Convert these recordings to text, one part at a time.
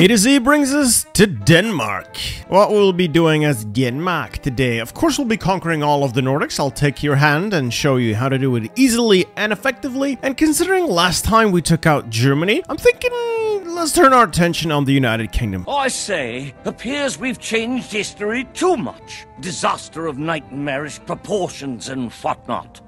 A to Z brings us to Denmark. What we'll be doing as Denmark today, of course we'll be conquering all of the Nordics. I'll take your hand and show you how to do it easily and effectively. And considering last time we took out Germany, I'm thinking let's turn our attention on the United Kingdom. I say, appears we've changed history too much. Disaster of nightmarish proportions and whatnot.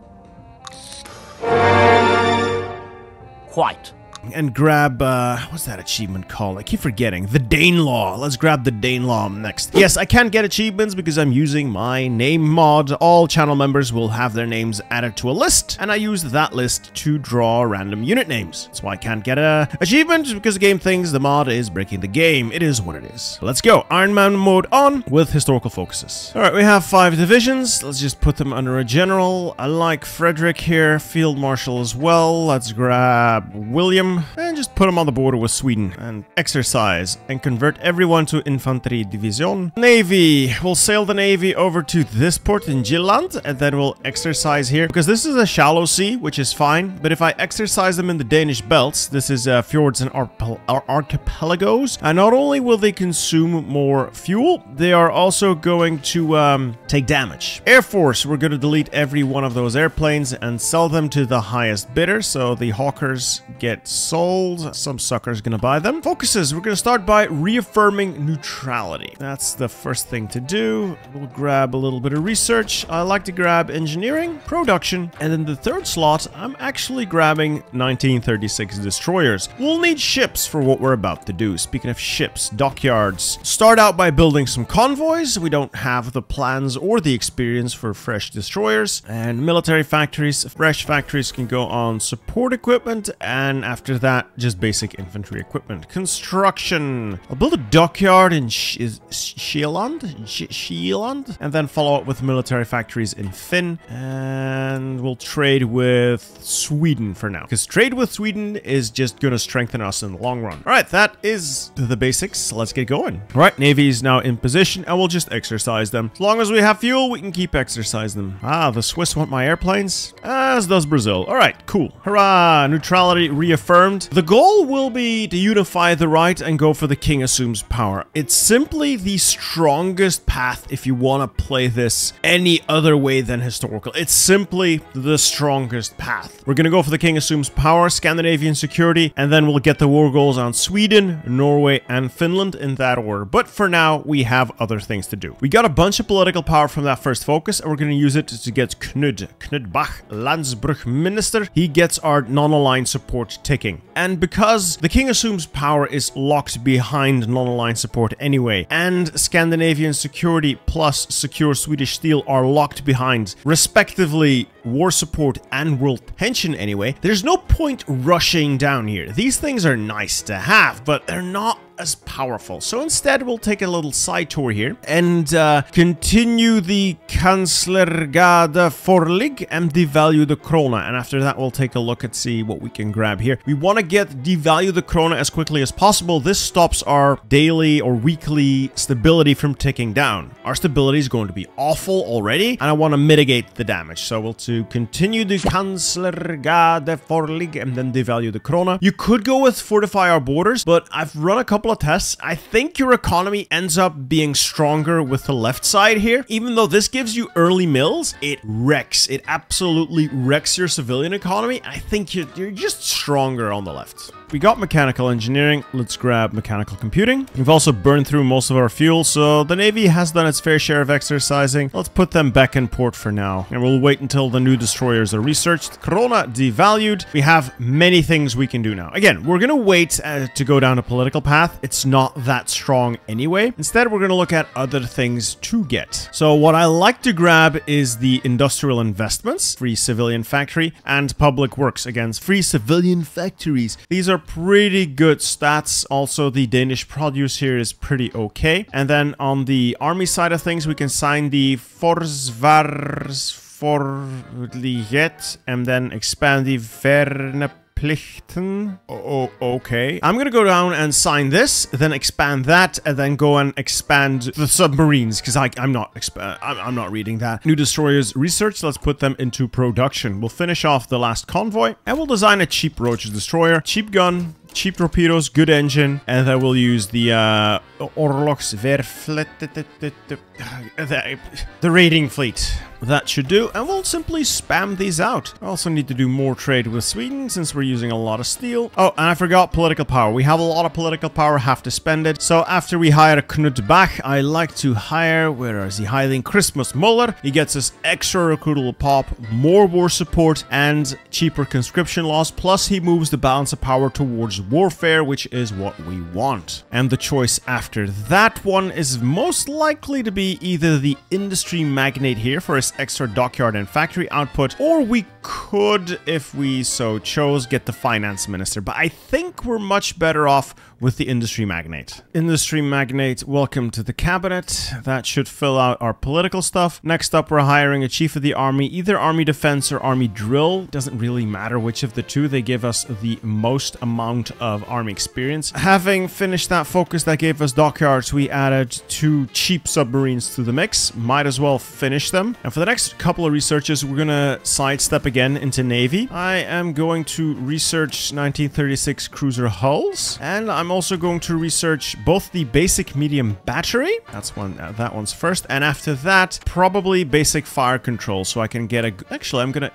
Quite. And grab, what's that achievement called? I keep forgetting. The Danelaw. Let's grab the Danelaw next. Yes, I can't get achievements because I'm using my name mod. All channel members will have their names added to a list, and I use that list to draw random unit names. That's why I can't get a achievement, because the game thinks the mod is breaking the game. It is what it is. Let's go. Iron Man mode on with historical focuses. Alright, we have 5 divisions. Let's just put them under a general. I like Frederick here. Field Marshal as well. Let's grab William. And just put them on the border with Sweden and exercise and convert everyone to Infantry Division. Navy. We'll sail the Navy over to this port in Jylland, and then we'll exercise here because this is a shallow sea, which is fine. But if I exercise them in the Danish belts, this is fjords and archipelagos, and not only will they consume more fuel, they are also going to take damage. Air Force. We're going to delete every one of those airplanes and sell them to the highest bidder, so the Hawkers get sold. Some sucker's gonna buy them. Focuses. We're gonna start by reaffirming neutrality. That's the first thing to do. We'll grab a little bit of research. I like to grab engineering, production, and then the third slot, I'm actually grabbing 1936 destroyers. We'll need ships for what we're about to do. Speaking of ships, dockyards. Start out by building some convoys. We don't have the plans or the experience for fresh destroyers. And military factories. Fresh factories can go on support equipment, and after that, just basic infantry equipment. Construction. I'll build a dockyard in Sheeland, and then follow up with military factories in Finn, and we'll trade with Sweden for now, because trade with Sweden is just gonna strengthen us in the long run. All right, that is the basics. Let's get going. All right, Navy is now in position, and we'll just exercise them. As long as we have fuel, we can keep exercising them. Ah, the Swiss want my airplanes, as does Brazil. All right, cool. Hurrah! Neutrality reaffirmed. The goal will be to unify the right and go for the king assumes power. It's simply the strongest path if you want to play this any other way than historical. It's simply the strongest path. We're going to go for the king assumes power, Scandinavian security, and then we'll get the war goals on Sweden, Norway, and Finland in that order. But for now, we have other things to do. We got a bunch of political power from that first focus, and we're going to use it to get Knud Bach, Landsbrück Minister. He gets our non-aligned support ticking. And because the king assumes power is locked behind non-aligned support anyway, and Scandinavian security plus secure Swedish steel are locked behind, respectively, war support and world tension anyway, there's no point rushing down here. These things are nice to have, but they're not as powerful. So instead, we'll take a little side tour here and continue the Kanslergade Forlig and devalue the krona. And after that, we'll take a look and see what we can grab here. We want to get devalue the krona as quickly as possible. This stops our daily or weekly stability from ticking down. Our stability is going to be awful already, and I want to mitigate the damage. So we'll to continue the Kanslergade Forlig and then devalue the krona. You could go with fortify our borders, but I've run a couple of tests. I think your economy ends up being stronger with the left side here. Even though this gives you early mills, it wrecks. It absolutely wrecks your civilian economy. I think you're just stronger on the left. We got mechanical engineering. Let's grab mechanical computing. We've also burned through most of our fuel, so the Navy has done its fair share of exercising. Let's put them back in port for now, and we'll wait until the new destroyers are researched. Krona devalued. We have many things we can do now. Again, we're gonna wait to go down a political path. It's not that strong anyway. Instead, we're gonna look at other things to get. So what I like to grab is the industrial investments, free civilian factory, and public works. Against free civilian factories. These are pretty good stats. Also, the Danish produce here is pretty okay. And then on the army side of things, we can sign the Forsvarsforlighet and then expand the Verneplichten. Okay. I'm gonna go down and sign this, then expand that, and then go and expand the submarines, because I'm not reading that. New destroyers research. Let's put them into production. We'll finish off the last convoy, and we'll design a cheap Roach destroyer. Cheap gun, cheap torpedoes, good engine, and then we'll use the Orlogsverflet, the raiding fleet. That should do, and we'll simply spam these out. I also need to do more trade with Sweden, since we're using a lot of steel. Oh, and I forgot political power. We have a lot of political power, have to spend it. So after we hire Knut Bach, I like to hire, where is he hiding? Christmas Muller. He gets us extra recruitable pop, more war support, and cheaper conscription laws. Plus, he moves the balance of power towards warfare, which is what we want. And the choice after that one is most likely to be either the industry magnate here for his extra dockyard and factory output, or we could, if we so chose, get the finance minister. But I think we're much better off with the industry magnate. Industry magnate, welcome to the cabinet. That should fill out our political stuff. Next up, we're hiring a chief of the army, either army defense or army drill. Doesn't really matter which of the two. They give us the most amount of army experience. Having finished that focus that gave us dockyards, we added 2 cheap submarines to the mix. Might as well finish them. And for the next couple of researches, we're gonna sidestep again into Navy. I am going to research 1936 cruiser hulls, and I'm also going to research both the basic medium battery. That's one. That one's first, and after that, probably basic fire control. So I can get a. Actually, I'm gonna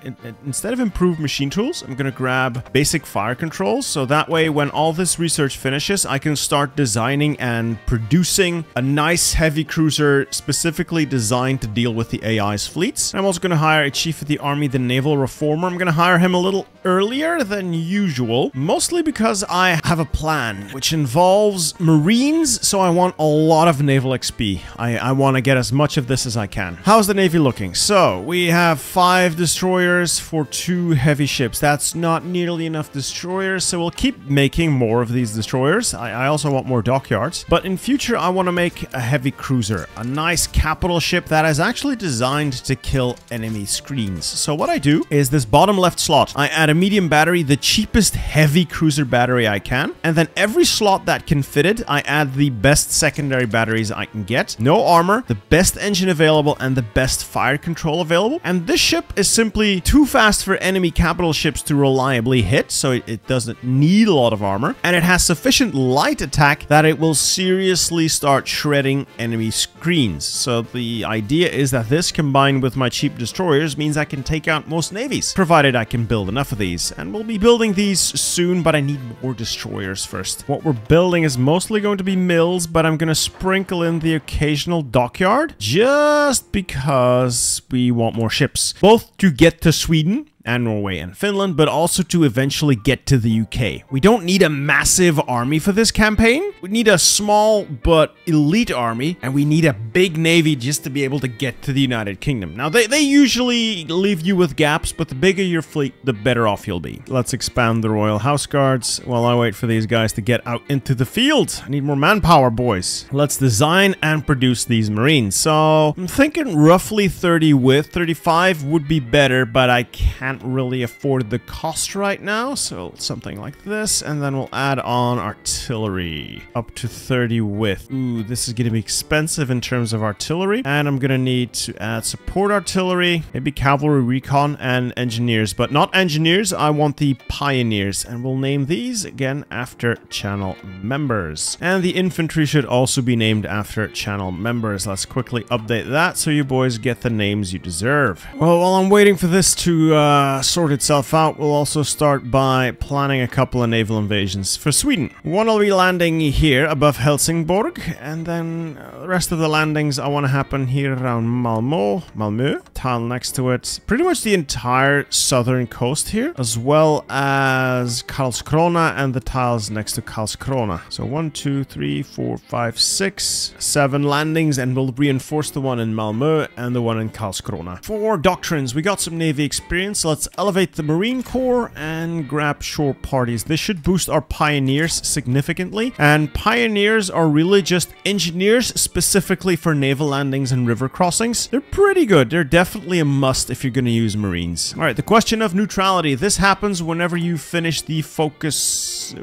instead of improved machine tools, I'm gonna grab basic fire controls. So that way, when all this research finishes, I can start designing and producing a nice heavy cruiser specifically designed to deal with the AI's fleets. I'm also gonna hire a chief of the army, the naval reformer. I'm gonna hire him a little earlier than usual, mostly because I have a plan which involves Marines, so I want a lot of naval XP. I want to get as much of this as I can. How's the Navy looking? So, we have 5 destroyers for 2 heavy ships. That's not nearly enough destroyers, so we'll keep making more of these destroyers. I also want more dockyards. But in future, I want to make a heavy cruiser. A nice capital ship that is actually designed to kill enemy screens. So what I do is this bottom left slot, I add a medium battery, the cheapest heavy cruiser battery I can, and then every slot that can fit it, I add the best secondary batteries I can get. No armor, the best engine available, and the best fire control available. And this ship is simply too fast for enemy capital ships to reliably hit, so it doesn't need a lot of armor, and it has sufficient light attack that it will seriously start shredding enemy screens. So the idea is that this, combined with my cheap destroyers, means I can take out most navies, provided I can build enough of these. And we'll be building these soon, but I need more destroyers first. What we're building is mostly going to be mills, but I'm going to sprinkle in the occasional dockyard just because we want more ships, both to get to Sweden and Norway and Finland, but also to eventually get to the UK. We don't need a massive army for this campaign. We need a small but elite army, and we need a big navy just to be able to get to the United Kingdom. Now, they usually leave you with gaps, but the bigger your fleet, the better off you'll be. Let's expand the Royal House Guards while I wait for these guys to get out into the field. I need more manpower, boys. Let's design and produce these Marines. So, I'm thinking roughly 30 width. 35 would be better, but I can't really afford the cost right now, so something like this, and then we'll add on artillery up to 30 width. Ooh, this is gonna be expensive in terms of artillery, and I'm gonna need to add support artillery, maybe cavalry recon and engineers, but not engineers. I want the pioneers, and we'll name these again after channel members, and the infantry should also be named after channel members. Let's quickly update that so you boys get the names you deserve. Well, while I'm waiting for this to sort itself out, we'll also start by planning a couple of naval invasions for Sweden. One will be landing here above Helsingborg, and then the rest of the landings I want to happen here around Malmö, tile next to it, pretty much the entire southern coast here, as well as Karlskrona and the tiles next to Karlskrona. So 1, 2, 3, 4, 5, 6, 7 landings, and we'll reinforce the one in Malmö and the one in Karlskrona. For doctrines, we got some navy experience. Let's elevate the Marine Corps and grab shore parties. This should boost our pioneers significantly, and pioneers are really just engineers specifically for naval landings and river crossings. They're pretty good. They're definitely definitely a must if you're going to use Marines. All right, the question of neutrality. This happens whenever you finish the focus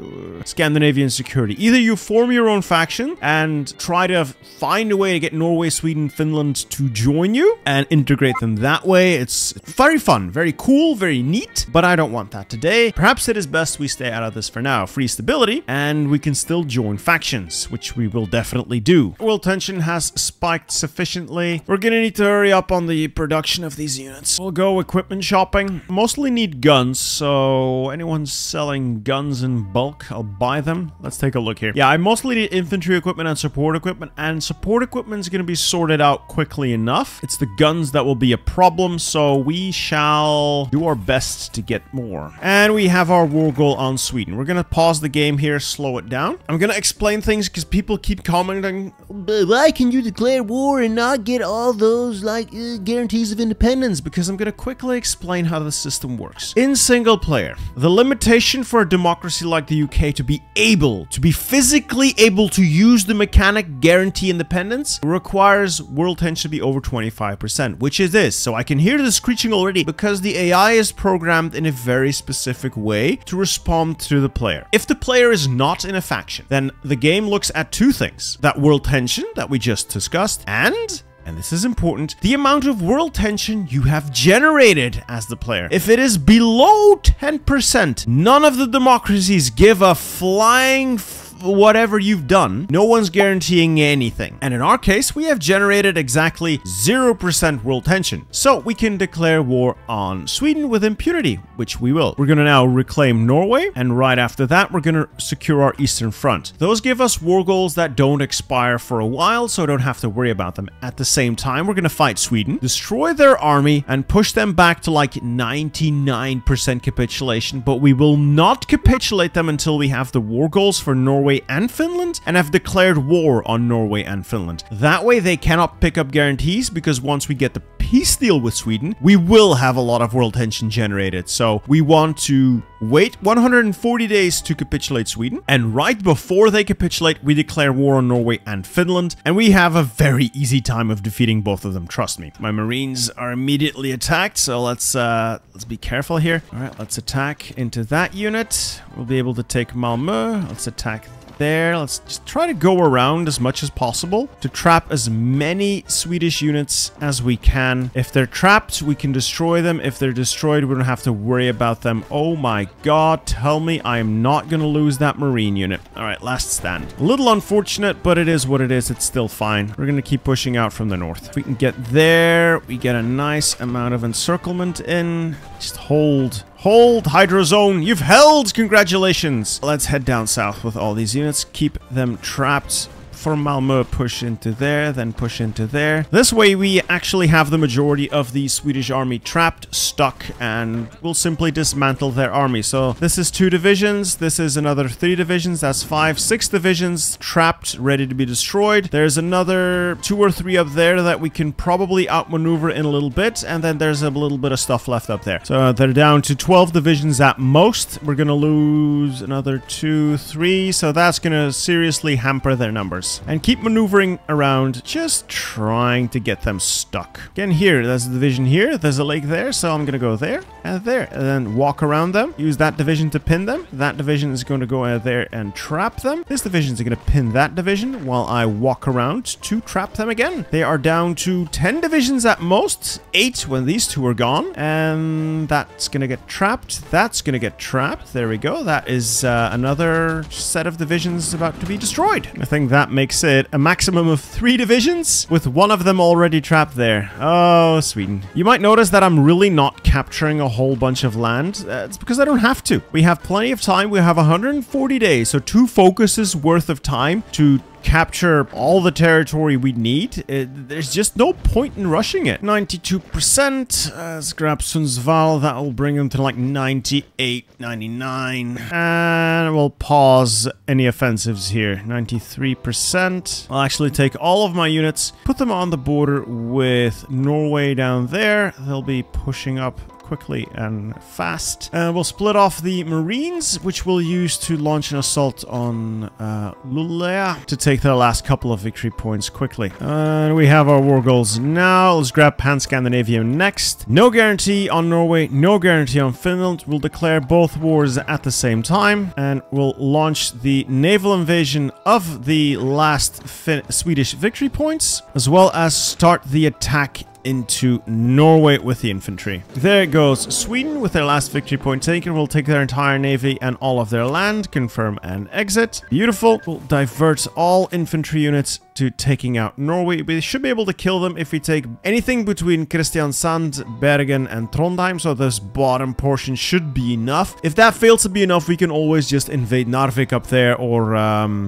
Scandinavian security. Either you form your own faction and try to find a way to get Norway, Sweden, Finland to join you and integrate them that way. It's very fun, very cool, very neat, but I don't want that today. Perhaps it is best we stay out of this for now. Free stability, and we can still join factions, which we will definitely do. World tension has spiked sufficiently. We're gonna need to hurry up on the production of these units. We'll go equipment shopping. Mostly need guns, so anyone selling guns in bulk, I'll buy them. Let's take a look here. Yeah, I mostly need infantry equipment and support equipment is gonna be sorted out quickly enough. It's the guns that will be a problem, so we shall do our best to get more. And we have our war goal on Sweden. We're gonna pause the game here, slow it down. I'm gonna explain things because people keep commenting, but why can you declare war and not get all those guarantees of independence? Because I'm gonna quickly explain how the system works. In single player, the limitation for a democracy like the UK to be physically able to use the mechanic guarantee independence requires world tension to be over 25%, which it is. So I can hear the screeching already because the AI is programmed in a very specific way to respond to the player. If the player is not in a faction, then the game looks at two things: that world tension that we just discussed, and this is important, the amount of world tension you have generated as the player. If it is below 10%, none of the democracies give a flying whatever you've done. No one's guaranteeing anything. And in our case, we have generated exactly 0% world tension. So we can declare war on Sweden with impunity, which we will. We're gonna now reclaim Norway, and right after that, we're gonna secure our Eastern Front. Those give us war goals that don't expire for a while, so I don't have to worry about them. At the same time, we're gonna fight Sweden, destroy their army, and push them back to like 99% capitulation, but we will not capitulate them until we have the war goals for Norway and Finland and have declared war on Norway and Finland. That way they cannot pick up guarantees, because once we get the peace deal with Sweden, we will have a lot of world tension generated. So we want to wait 140 days to capitulate Sweden, and right before they capitulate, we declare war on Norway and Finland, and we have a very easy time of defeating both of them, trust me. My Marines are immediately attacked, so let's be careful here. All right, let's attack into that unit. We'll be able to take Malmö. Let's attack there. Let's just try to go around as much as possible to trap as many Swedish units as we can. If they're trapped, we can destroy them. If they're destroyed, we don't have to worry about them. Oh my god, tell me I am not gonna lose that Marine unit. All right, last stand. A little unfortunate, but it is what it is. It's still fine. We're gonna keep pushing out from the north. If we can get there, we get a nice amount of encirclement in. Just hold. Hold, Hydrozone, you've held! Congratulations! Let's head down south with all these units, keep them trapped. For Malmö, push into there, then push into there. This way we actually have the majority of the Swedish army trapped, stuck, and we'll simply dismantle their army. So this is 2 divisions, this is another 3 divisions, that's 5, 6 divisions trapped, ready to be destroyed. There's another 2 or 3 up there that we can probably outmaneuver in a little bit, and then there's a little bit of stuff left up there. So they're down to 12 divisions at most. We're gonna lose another 2, 3, so that's gonna seriously hamper their numbers. And keep maneuvering around, just trying to get them stuck. Again, here, there's a division here, there's a lake there, so I'm gonna go there, and then walk around them. Use that division to pin them. That division is going to go there and trap them. This division is gonna pin that division while I walk around to trap them again. They are down to 10 divisions at most, 8 when these 2 are gone, and that's gonna get trapped. That's gonna get trapped. There we go. That is another set of divisions about to be destroyed. I think that makes it a maximum of 3 divisions, with 1 of them already trapped there. Oh, Sweden. You might notice that I'm really not capturing a whole bunch of land. It's because I don't have to. We have plenty of time. We have 140 days, so 2 focuses worth of time to capture all the territory we need. There's just no point in rushing it. 92%. Let's grab Sundsvall. That will bring them to like 98, 99. And we'll pause any offensives here. 93%. I'll actually take all of my units, put them on the border with Norway down there. They'll be pushing up quickly and fast. We'll split off the Marines, which we'll use to launch an assault on Lulea to take their last couple of victory points quickly. We have our war goals now. Let's grab Pan-Scandinavia next. No guarantee on Norway, no guarantee on Finland. We'll declare both wars at the same time, and we'll launch the naval invasion of the last Swedish victory points, as well as start the attack into Norway with the infantry. There goes Sweden with their last victory point taken. We'll take their entire navy and all of their land, confirm and exit. Beautiful. We'll divert all infantry units to taking out Norway. We should be able to kill them if we take anything between Kristiansand, Bergen, and Trondheim, so this bottom portion should be enough. If that fails to be enough, we can always just invade Narvik up there, or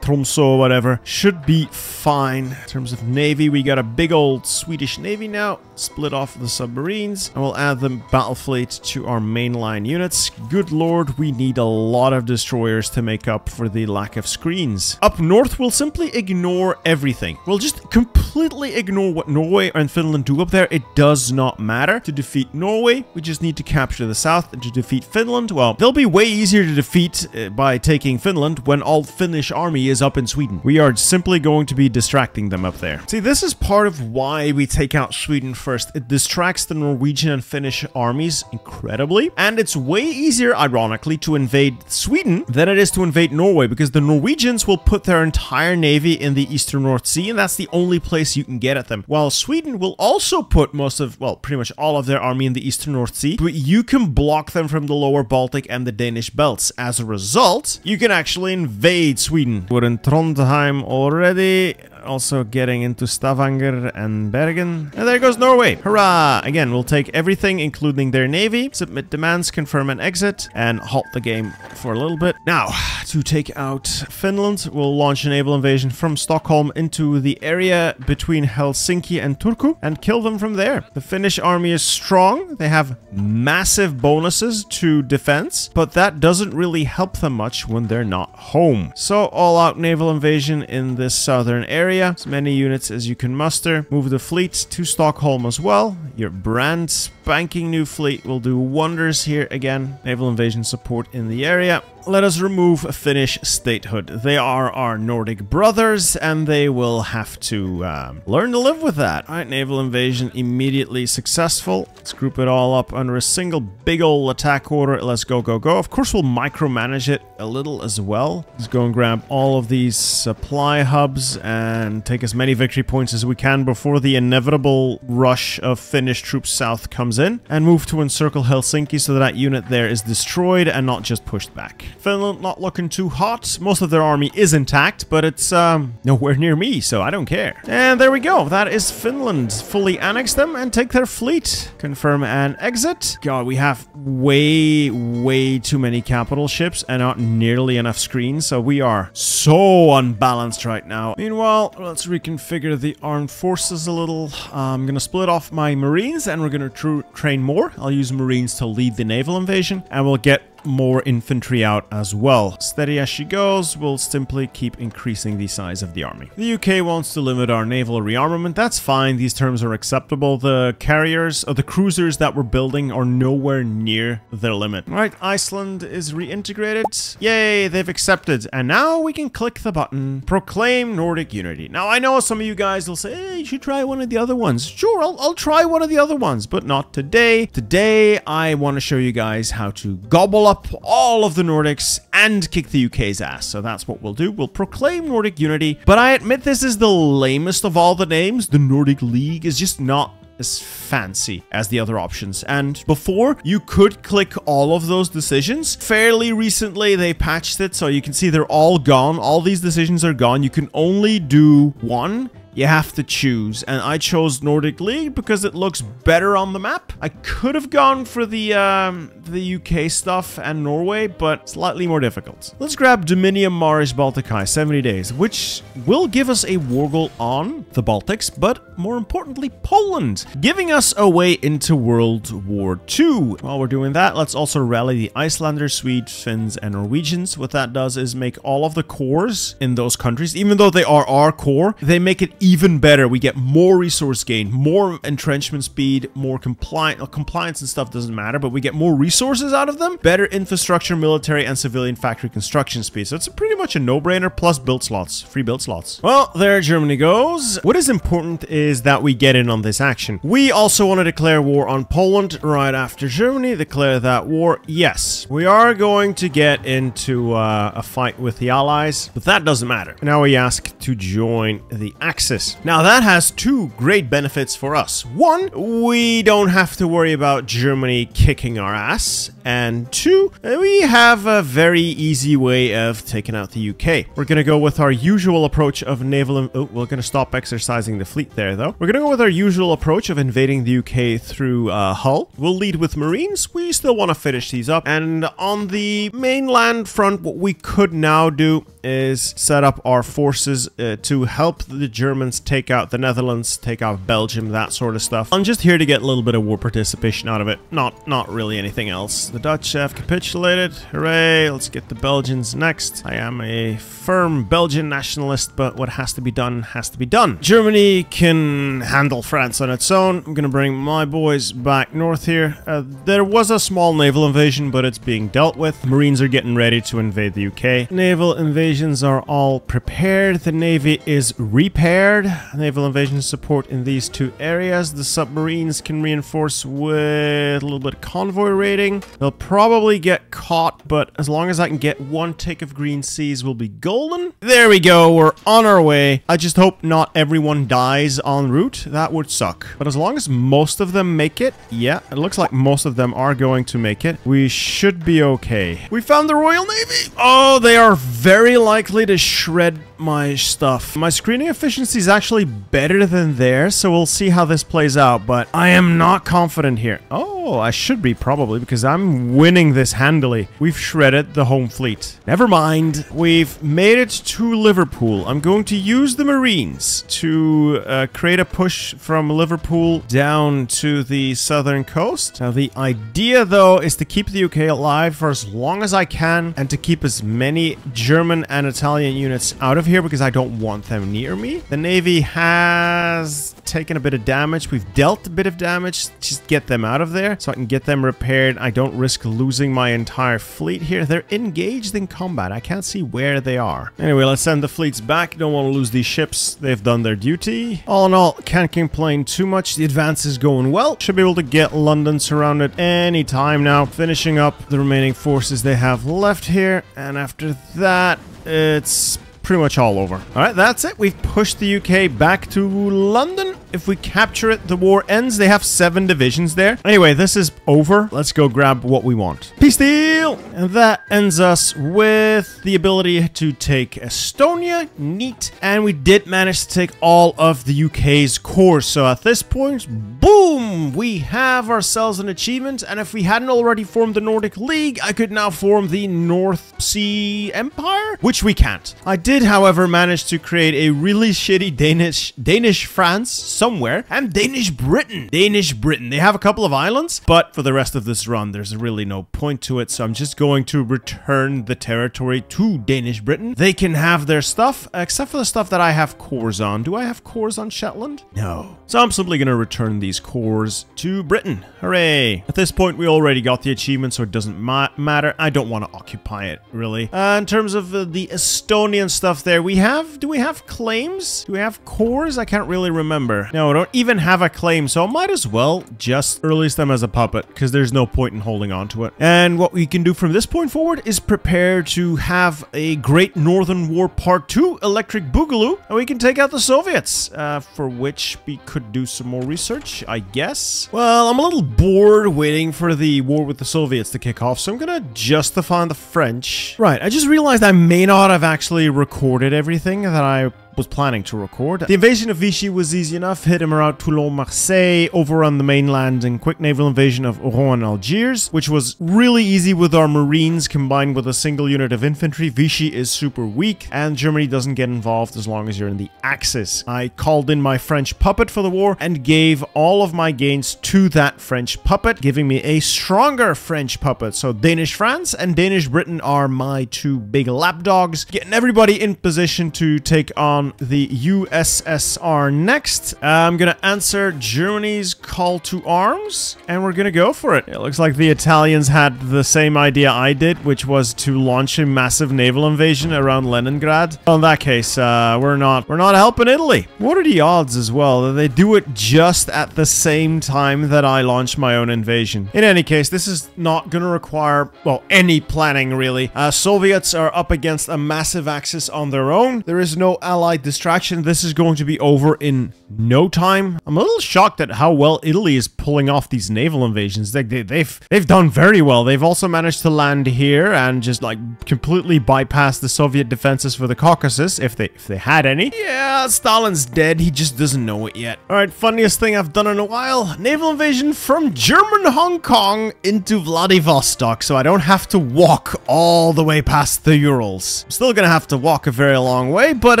Tromsø or whatever. Should be fine. In terms of navy, we got a big old Swedish navy now. Split off the submarines, and we'll add the battle fleet to our mainline units. Good lord, we need a lot of destroyers to make up for the lack of screens. Up north, we'll simply ignore everything. We'll just completely ignore what Norway and Finland do up there. It does not matter. To defeat Norway, we just need to capture the south. And to defeat Finland, well, they'll be way easier to defeat by taking Finland when all Finnish army is up in Sweden. We are simply going to be distracting them up there. See, this is part of why we take out Sweden first. It distracts the Norwegian and Finnish armies incredibly, and it's way easier, ironically, to invade Sweden than it is to invade Norway, because the Norwegians will put their entire navy in the eastern North Sea, and that's the only place you can get at them. While Sweden will also put most of, well, pretty much all of their army in the eastern North Sea, but you can block them from the lower Baltic and the Danish belts. As a result, you can actually invade Sweden. We're in Trondheim already. Also getting into Stavanger and Bergen. And there goes Norway. Hurrah! Again, we'll take everything, including their navy, submit demands, confirm and exit, and halt the game for a little bit. Now, to take out Finland, we'll launch a naval invasion from Stockholm into the area between Helsinki and Turku and kill them from there. The Finnish army is strong. They have massive bonuses to defense, but that doesn't really help them much when they're not home. So, all-out naval invasion in this southern area. As many units as you can muster. Move the fleet to Stockholm as well. Your brand spanking new fleet will do wonders here again. Naval invasion support in the area. Let us remove Finnish statehood. They are our Nordic brothers, and they will have to learn to live with that. All right, naval invasion immediately successful. Let's group it all up under a single big ol' attack order. Let's go, go, go. Of course, we'll micromanage it a little as well. Let's go and grab all of these supply hubs and take as many victory points as we can before the inevitable rush of Finnish troops south comes in, and move to encircle Helsinki so that unit there is destroyed and not just pushed back. Finland not looking too hot. Most of their army is intact, but it's nowhere near me, so I don't care. And there we go. That is Finland. Fully annex them and take their fleet. Confirm and exit. God, we have way too many capital ships and not nearly enough screens, so we are so unbalanced right now. Meanwhile, let's reconfigure the armed forces a little. I'm gonna split off my Marines, and we're gonna train more. I'll use Marines to lead the naval invasion, and we'll get more infantry out as well. Steady as she goes, we'll simply keep increasing the size of the army. The UK wants to limit our naval rearmament. That's fine. These terms are acceptable. The carriers, or the cruisers that we're building, are nowhere near their limit. All right, Iceland is reintegrated. Yay, they've accepted. And now we can click the button, proclaim Nordic unity. Now, I know some of you guys will say, hey, you should try one of the other ones. Sure, I'll try one of the other ones, but not today. Today, I want to show you guys how to gobble up all of the Nordics and kick the UK's ass. So that's what we'll do. We'll proclaim Nordic unity. But I admit this is the lamest of all the names. The Nordic League is just not as fancy as the other options. And before, you could click all of those decisions. Fairly recently, they patched it, so you can see they're all gone. All these decisions are gone. You can only do one. You have to choose, and I chose Nordic League because it looks better on the map. I could have gone for the UK stuff and Norway, but slightly more difficult. Let's grab Dominium Marish Balticae 70 days, which will give us a war goal on the Baltics, but more importantly, Poland, giving us a way into World War II. While we're doing that, let's also rally the Icelanders, Swedes, Finns, and Norwegians. What that does is make all of the cores in those countries, even though they are our core, they make it even better. We get more resource gain, more entrenchment speed, more compliance and stuff doesn't matter, but we get more resources out of them. Better infrastructure, military, and civilian factory construction speed. So it's pretty much a no-brainer, plus build slots, free build slots. Well, there Germany goes. What is important is that we get in on this action. We also want to declare war on Poland right after Germany. Declare that war. Yes, we are going to get into a fight with the Allies, but that doesn't matter. Now we ask to join the Axis. Now that has two great benefits for us. One, we don't have to worry about Germany kicking our ass. And two, we have a very easy way of taking out the UK. We're going to go with our usual approach of naval... Oh, we're going to stop exercising the fleet there, though. We're going to go with our usual approach of invading the UK through Hull. We'll lead with Marines. We still want to finish these up. And on the mainland front, what we could now do is set up our forces to help the Germans take out the Netherlands, take out Belgium, that sort of stuff. I'm just here to get a little bit of war participation out of it. Not really anything else. The Dutch have capitulated. Hooray! Let's get the Belgians next. I am a firm Belgian nationalist, but what has to be done has to be done. Germany can handle France on its own. I'm gonna bring my boys back north here. There was a small naval invasion, but it's being dealt with. Marines are getting ready to invade the UK. Naval invasions are all prepared. The Navy is repaired. Naval invasion support in these two areas. The submarines can reinforce with a little bit of convoy raiding. They'll probably get caught, but as long as I can get one tick of green seas, we'll be golden. There we go. We're on our way. I just hope not everyone dies en route. That would suck. But as long as most of them make it, yeah, it looks like most of them are going to make it. We should be okay. We found the Royal Navy. Oh, they are very likely to shred my stuff. My screening efficiency is actually better than theirs, so we'll see how this plays out, but I am not confident here. Oh, I should be probably, because I'm winning this handily. We've shredded the home fleet. Never mind. We've made it to Liverpool. I'm going to use the Marines to create a push from Liverpool down to the southern coast. Now, the idea, though, is to keep the UK alive for as long as I can and to keep as many German and Italian units out of here because I don't want them near me. The Navy has taken a bit of damage. We've dealt a bit of damage. Just get them out of there so I can get them repaired. I don't risk losing my entire fleet here. They're engaged in combat. I can't see where they are. Anyway, let's send the fleets back. Don't want to lose these ships. They've done their duty. All in all, can't complain too much. The advance is going well. Should be able to get London surrounded any time now. Finishing up the remaining forces they have left here. And after that, it's pretty much all over. All right, that's it. We've pushed the UK back to London. If we capture it, the war ends. They have 7 divisions there. Anyway, this is over. Let's go grab what we want. Peace deal! And that ends us with the ability to take Estonia. Neat. And we did manage to take all of the UK's cores. So at this point, boom! We have ourselves an achievement. And if we hadn't already formed the Nordic League, I could now form the North Sea Empire, which we can't. I did, however, manage to create a really shitty Danish France somewhere, and Danish Britain. They have a couple of islands, but for the rest of this run, there's really no point to it, so I'm just going to return the territory to Danish Britain. They can have their stuff, except for the stuff that I have cores on. Do I have cores on Shetland? No. So I'm simply going to return these cores to Britain. Hooray. At this point, we already got the achievement, so it doesn't matter. I don't want to occupy it, really. In terms of the Estonian stuff there, do we have claims? Do we have cores? I can't really remember. No, I don't even have a claim, so I might as well just release them as a puppet, because there's no point in holding on to it. And what we can do from this point forward is prepare to have a Great Northern War Part 2 Electric Boogaloo, and we can take out the Soviets, for which we could do some more research, I guess. Well, I'm a little bored waiting for the war with the Soviets to kick off, so I'm gonna justify the French. Right, I just realized I may not have actually recorded everything that I was planning to record. The invasion of Vichy was easy enough. Hit him around Toulon, Marseille, overrun the mainland, and quick naval invasion of Oran and Algiers, which was really easy with our Marines combined with a single unit of infantry. Vichy is super weak, and Germany doesn't get involved as long as you're in the Axis. I called in my French puppet for the war and gave all of my gains to that French puppet, giving me a stronger French puppet. So Danish France and Danish Britain are my 2 big lapdogs, getting everybody in position to take on on the USSR next. I'm gonna answer Germany's call to arms, and we're gonna go for it. It looks like the Italians had the same idea I did, which was to launch a massive naval invasion around Leningrad. Well, in that case, we're not helping Italy. What are the odds as well that they do it just at the same time that I launch my own invasion? In any case, this is not gonna require, well, any planning really. Soviets are up against a massive Axis on their own. There is no allied distraction. This is going to be over in no time. I'm a little shocked at how well Italy is pulling off these naval invasions. They've done very well. They've also managed to land here and just like completely bypass the Soviet defenses for the Caucasus, if they had any. Yeah, Stalin's dead. He just doesn't know it yet. All right, funniest thing I've done in a while: naval invasion from German Hong Kong into Vladivostok, so I don't have to walk all the way past the Urals. I'm still gonna have to walk a very long way, but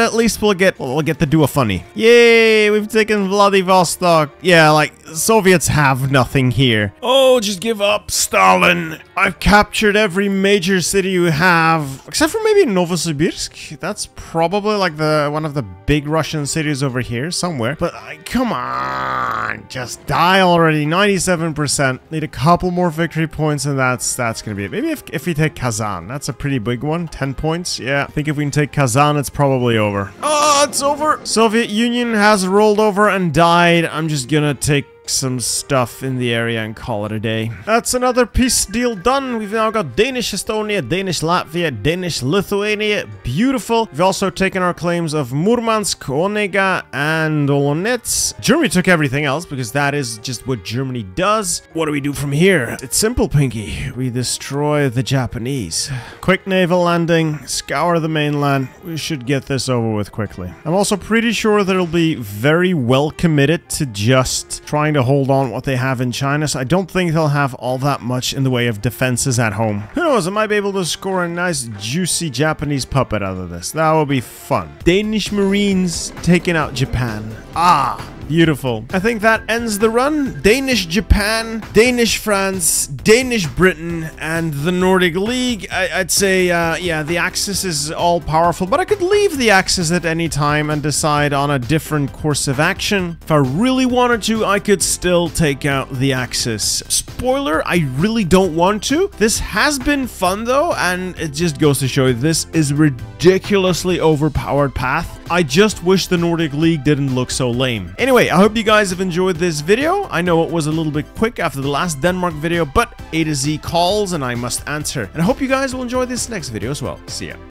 at least we'll get to do a funny. Yay, we've taken Vladivostok. Yeah, like, Soviets have nothing here. Oh, just give up, Stalin. I've captured every major city you have, except for maybe Novosibirsk. That's probably like one of the big Russian cities over here somewhere. But come on, just die already. 97%. Need a couple more victory points, and that's gonna be it. Maybe if we take Kazan, that's a pretty big one. 10 points. Yeah, I think if we can take Kazan, it's probably over. Oh, it's over. Soviet Union has rolled over and died. I'm just gonna take some stuff in the area and call it a day. That's another peace deal done. We've now got Danish Estonia, Danish Latvia, Danish Lithuania. Beautiful. We've also taken our claims of Murmansk, Onega, and Olonets. Germany took everything else because that is just what Germany does. What do we do from here? It's simple, Pinky. We destroy the Japanese. Quick naval landing, scour the mainland. We should get this over with quickly. I'm also pretty sure that it'll be very well committed to just trying to hold on what they have in China, so I don't think they'll have all that much in the way of defenses at home. Who knows, I might be able to score a nice juicy Japanese puppet out of this. That will be fun. Danish Marines taking out Japan. Ah, beautiful. I think that ends the run. Danish Japan, Danish France, Danish Britain, and the Nordic League. I'd say, yeah, the Axis is all powerful, but I could leave the Axis at any time and decide on a different course of action. If I really wanted to, I could still take out the Axis. Spoiler, I really don't want to. This has been fun though, and it just goes to show you this is a ridiculously overpowered path. I just wish the Nordic League didn't look so lame. Anyway, I hope you guys have enjoyed this video. I know it was a little bit quick after the last Denmark video, but A to Z calls and I must answer. And I hope you guys will enjoy this next video as well. See ya.